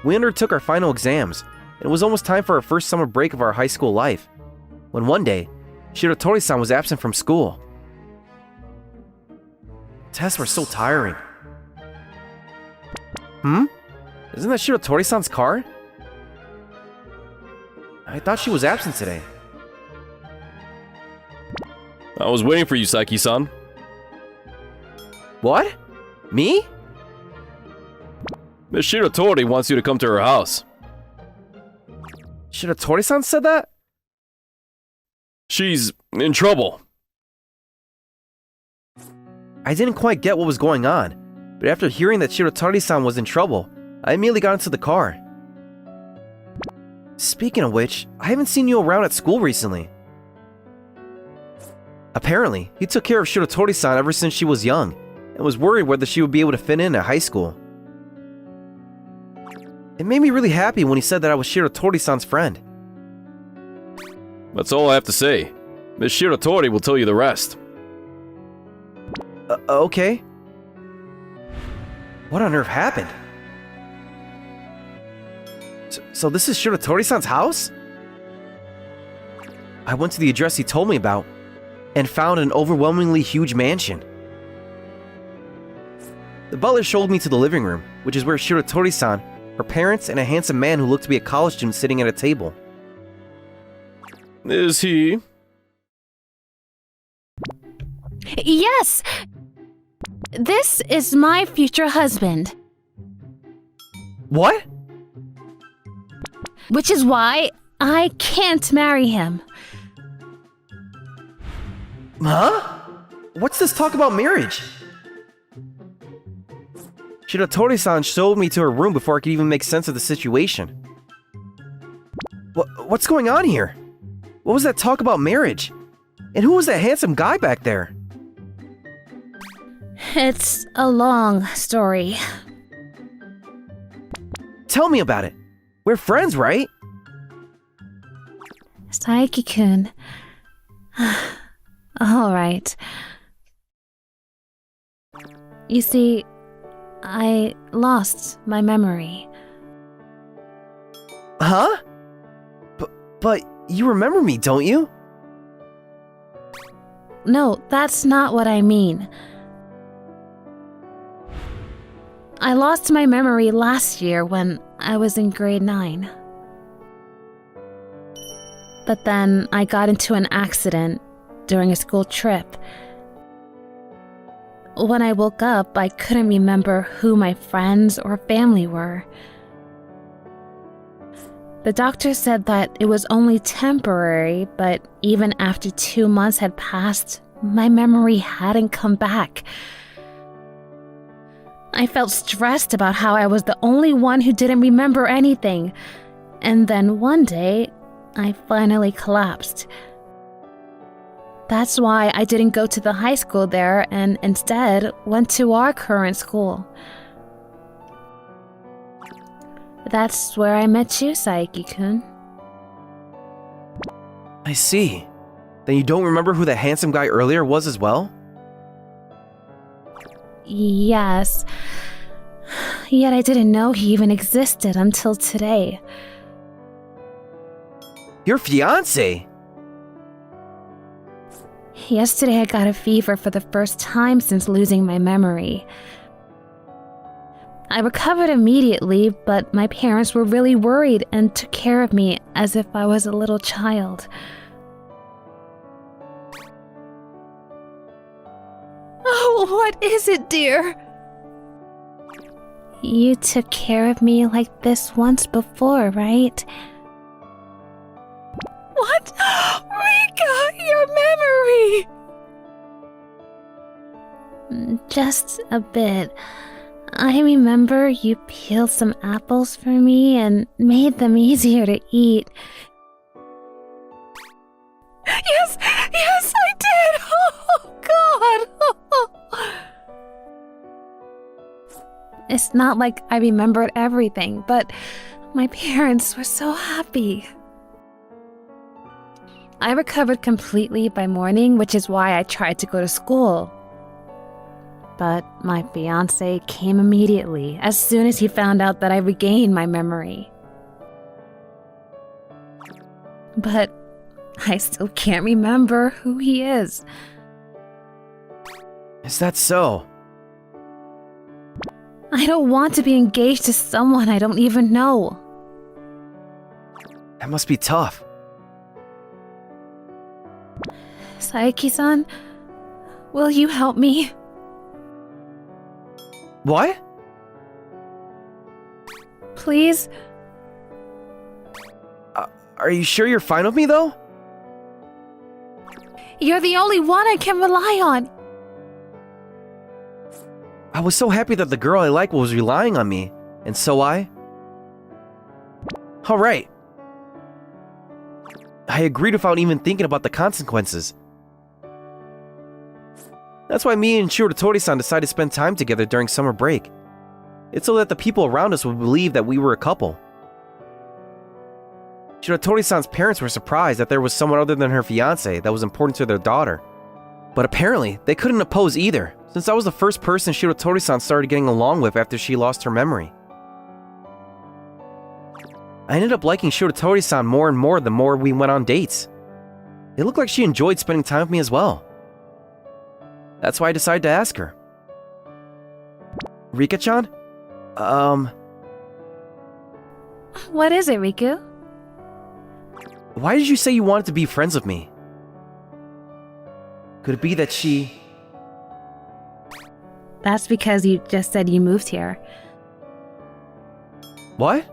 We undertook our final exams, and it was almost time for our first summer break of our high school life, when one day, Shiratori-san was absent from school. Tests were so tiring. Isn't that Shiratori-san's car? I thought she was absent today. I was waiting for you, Saiki-san. What? Me? Miss Shiratori wants you to come to her house. Shiratori-san said that? She's in trouble. I didn't quite get what was going on, but after hearing that Shiratori-san was in trouble, I immediately got into the car. Speaking of which, I haven't seen you around at school recently. Apparently, he took care of Shiratori-san ever since she was young, and was worried whether she would be able to fit in at high school. It made me really happy when he said that I was Shiratori-san's friend. That's all I have to say. Miss Shiratori will tell you the rest. Okay. What on earth happened? So this is Shiratori-san's house? I went to the address he told me about, and found an overwhelmingly huge mansion. The butler showed me to the living room, which is where Shiratori-san, her parents, and a handsome man who looked to be a college student sitting at a table. Is he? Yes! This is my future husband. What? Which is why I can't marry him. Huh? What's this talk about marriage? Shiratori-san showed me to her room before I could even make sense of the situation. What's going on here? What was that talk about marriage? And who was that handsome guy back there? It's a long story. Tell me about it. We're friends, right? Saiki-kun. All right. You see, I lost my memory. Huh? But you remember me, don't you? No, that's not what I mean. I lost my memory last year when I was in grade 9. But then I got into an accident during a school trip. When I woke up, I couldn't remember who my friends or family were. The doctor said that it was only temporary, but even after 2 months had passed, my memory hadn't come back. I felt stressed about how I was the only one who didn't remember anything. And then one day, I finally collapsed. That's why I didn't go to the high school there and instead went to our current school. That's where I met you, Saiki-kun. I see. Then you don't remember who that handsome guy earlier was as well? Yes. Yet I didn't know he even existed until today. Your fiancé? Yesterday I got a fever for the first time since losing my memory. I recovered immediately, but my parents were really worried and took care of me as if I was a little child. Oh, what is it, dear? You took care of me like this once before, right? What? Rika, your memory! Just a bit. I remember you peeled some apples for me and made them easier to eat. Yes, I did! Oh, God! It's not like I remembered everything, but my parents were so happy. I recovered completely by morning, which is why I tried to go to school. But my fiancé came immediately, as soon as he found out that I regained my memory. But I still can't remember who he is. Is that so? I don't want to be engaged to someone I don't even know. That must be tough. Saeki-san, will you help me? What? Please? Are you sure you're fine with me, though? You're the only one I can rely on. I was so happy that the girl I like was relying on me, and so I... Alright. I agreed without even thinking about the consequences. That's why me and Shiratori-san decided to spend time together during summer break. It's so that the people around us would believe that we were a couple. Shiratori-san's parents were surprised that there was someone other than her fiancé that was important to their daughter. But apparently, they couldn't oppose either, since I was the first person Shiratori-san started getting along with after she lost her memory. I ended up liking Shiratori-san more and more the more we went on dates. It looked like she enjoyed spending time with me as well. That's why I decided to ask her. Rika-chan? What is it, Riku? Why did you say you wanted to be friends with me? Could it be that she... That's because you just said you moved here. What?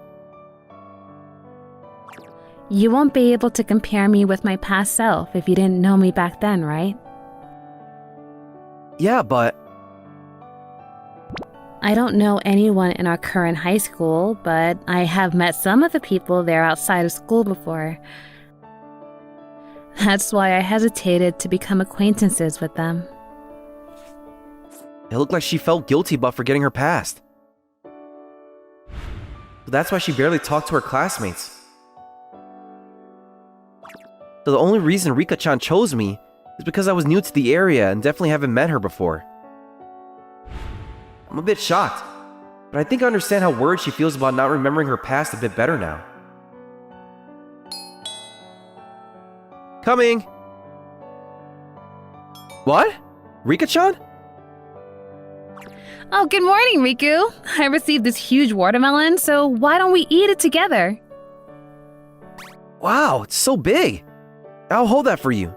You won't be able to compare me with my past self if you didn't know me back then, right? Yeah, but... I don't know anyone in our current high school, but I have met some of the people there outside of school before. That's why I hesitated to become acquaintances with them. It looked like she felt guilty about forgetting her past. So that's why she barely talked to her classmates. So the only reason Rika-chan chose me is because I was new to the area and definitely haven't met her before. I'm a bit shocked, but I think I understand how worried she feels about not remembering her past a bit better now. Coming! What? Rika-chan? Oh, good morning, Riku. I received this huge watermelon, so why don't we eat it together? Wow, it's so big! I'll hold that for you.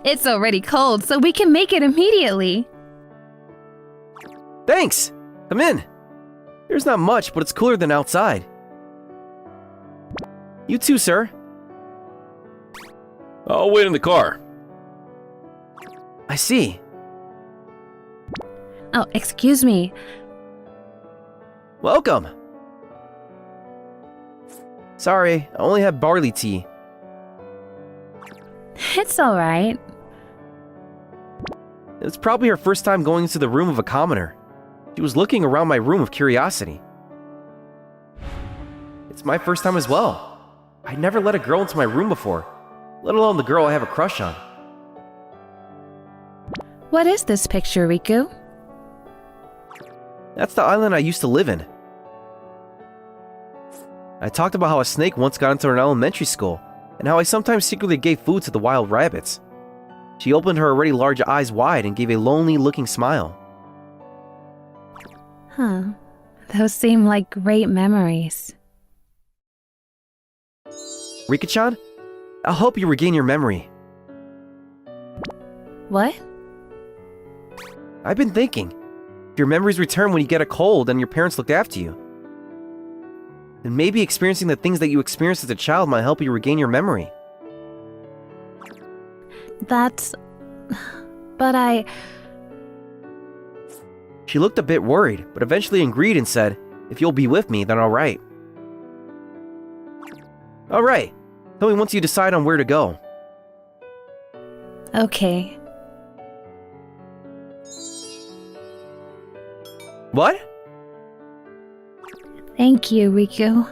It's already cold, so we can make it immediately. Thanks! Come in. There's not much, but it's cooler than outside. You too, sir. I'll wait in the car. I see. Oh, excuse me. Welcome. Sorry, I only have barley tea. It's alright. It's probably her first time going into the room of a commoner. She was looking around my room with curiosity. It's my first time as well. I'd never let a girl into my room before, let alone the girl I have a crush on. What is this picture, Riku? That's the island I used to live in. I talked about how a snake once got into an elementary school, and how I sometimes secretly gave food to the wild rabbits. She opened her already large eyes wide and gave a lonely-looking smile. Huh. Those seem like great memories. Rika-chan, I'll help you regain your memory. What? I've been thinking. If your memories return when you get a cold and your parents looked after you, then maybe experiencing the things that you experienced as a child might help you regain your memory. That's... but She looked a bit worried, but eventually agreed and said, "If you'll be with me, then alright." Alright, tell me once you decide on where to go. Okay. What? Thank you, Riku.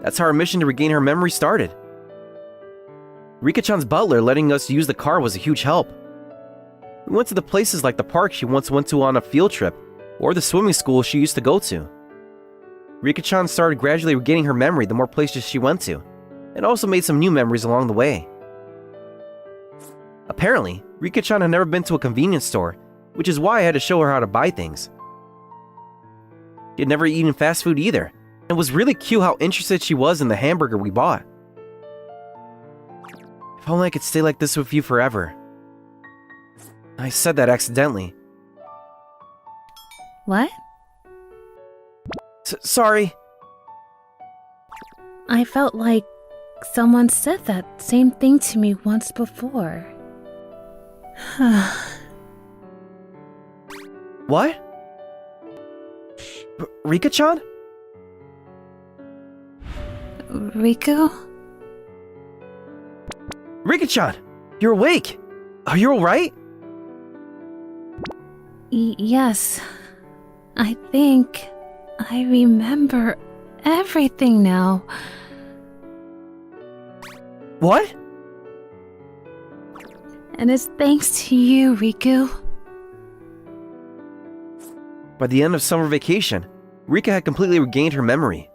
That's how our mission to regain her memory started. Rika-chan's butler letting us use the car was a huge help. We went to the places like the park she once went to on a field trip, or the swimming school she used to go to. Rika-chan started gradually regaining her memory the more places she went to, and also made some new memories along the way. Apparently, Rika-chan had never been to a convenience store, which is why I had to show her how to buy things. She had never eaten fast food either, and it was really cute how interested she was in the hamburger we bought. If only I could stay like this with you forever. I said that accidentally. What? Sorry. I felt like someone said that same thing to me once before. What? Rika-chan? Riku? Rika-chan! You're awake! Are you alright? Yes. I think I remember everything now. What? And it's thanks to you, Riku. By the end of summer vacation, Rika had completely regained her memory.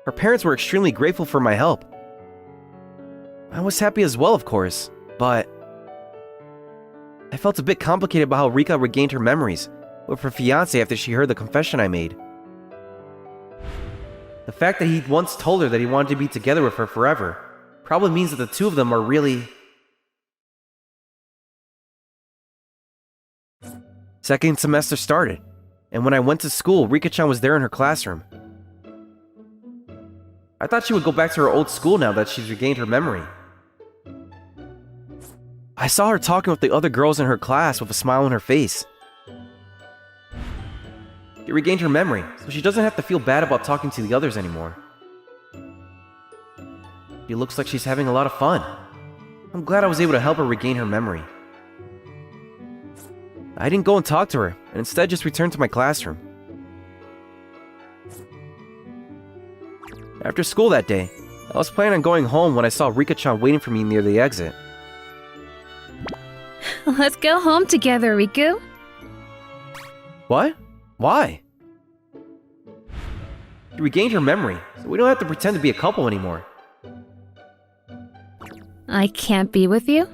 Her parents were extremely grateful for my help. I was happy as well, of course, but I felt a bit complicated about how Rika regained her memories with her fiancé after she heard the confession I made. The fact that he once told her that he wanted to be together with her forever probably means that the two of them are really... Second semester started, and when I went to school, Rika-chan was there in her classroom. I thought she would go back to her old school now that she's regained her memory. I saw her talking with the other girls in her class with a smile on her face. She regained her memory, so she doesn't have to feel bad about talking to the others anymore. She looks like she's having a lot of fun. I'm glad I was able to help her regain her memory. I didn't go and talk to her, and instead just returned to my classroom. After school that day, I was planning on going home when I saw Rika-chan waiting for me near the exit. Let's go home together, Riku. What? Why? She regained her memory, so we don't have to pretend to be a couple anymore. I can't be with you?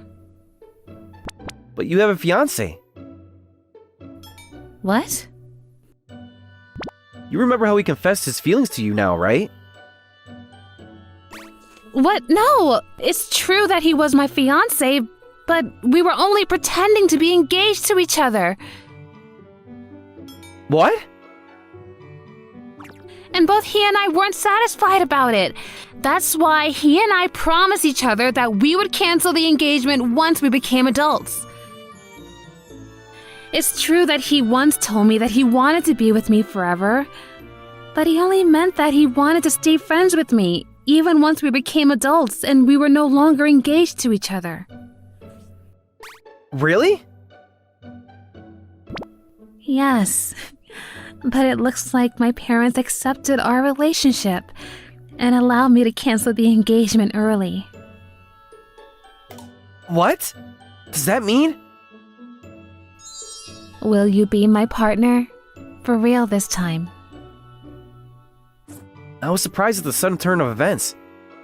But you have a fiancé. What? You remember how he confessed his feelings to you now, right? What? No! It's true that he was my fiancé, but we were only pretending to be engaged to each other. What? And both he and I weren't satisfied about it. That's why he and I promised each other that we would cancel the engagement once we became adults. It's true that he once told me that he wanted to be with me forever, but he only meant that he wanted to stay friends with me, even once we became adults and we were no longer engaged to each other. Really? Yes, but it looks like my parents accepted our relationship and allowed me to cancel the engagement early. What? Does that mean? Will you be my partner? For real this time. I was surprised at the sudden turn of events.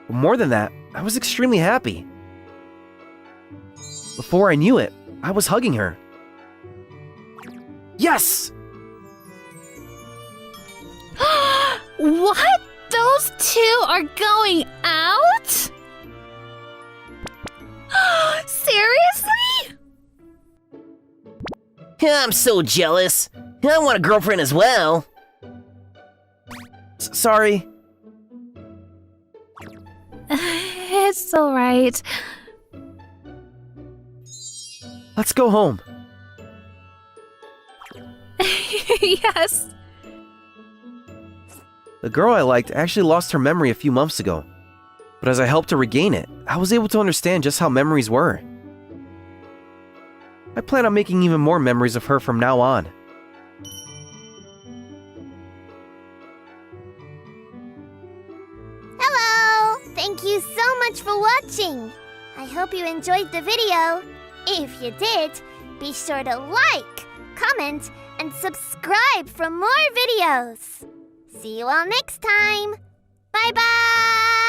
But more than that, I was extremely happy. Before I knew it, I was hugging her. Yes! What? Those two are going out? Seriously? I'm so jealous. I want a girlfriend as well. Sorry. It's alright. Let's go home. Yes. The girl I liked actually lost her memory a few months ago. But as I helped her regain it, I was able to understand just how memories were. I plan on making even more memories of her from now on. Hello! Thank you so much for watching. I hope you enjoyed the video. If you did, be sure to like, comment, and subscribe for more videos. See you all next time. Bye-bye!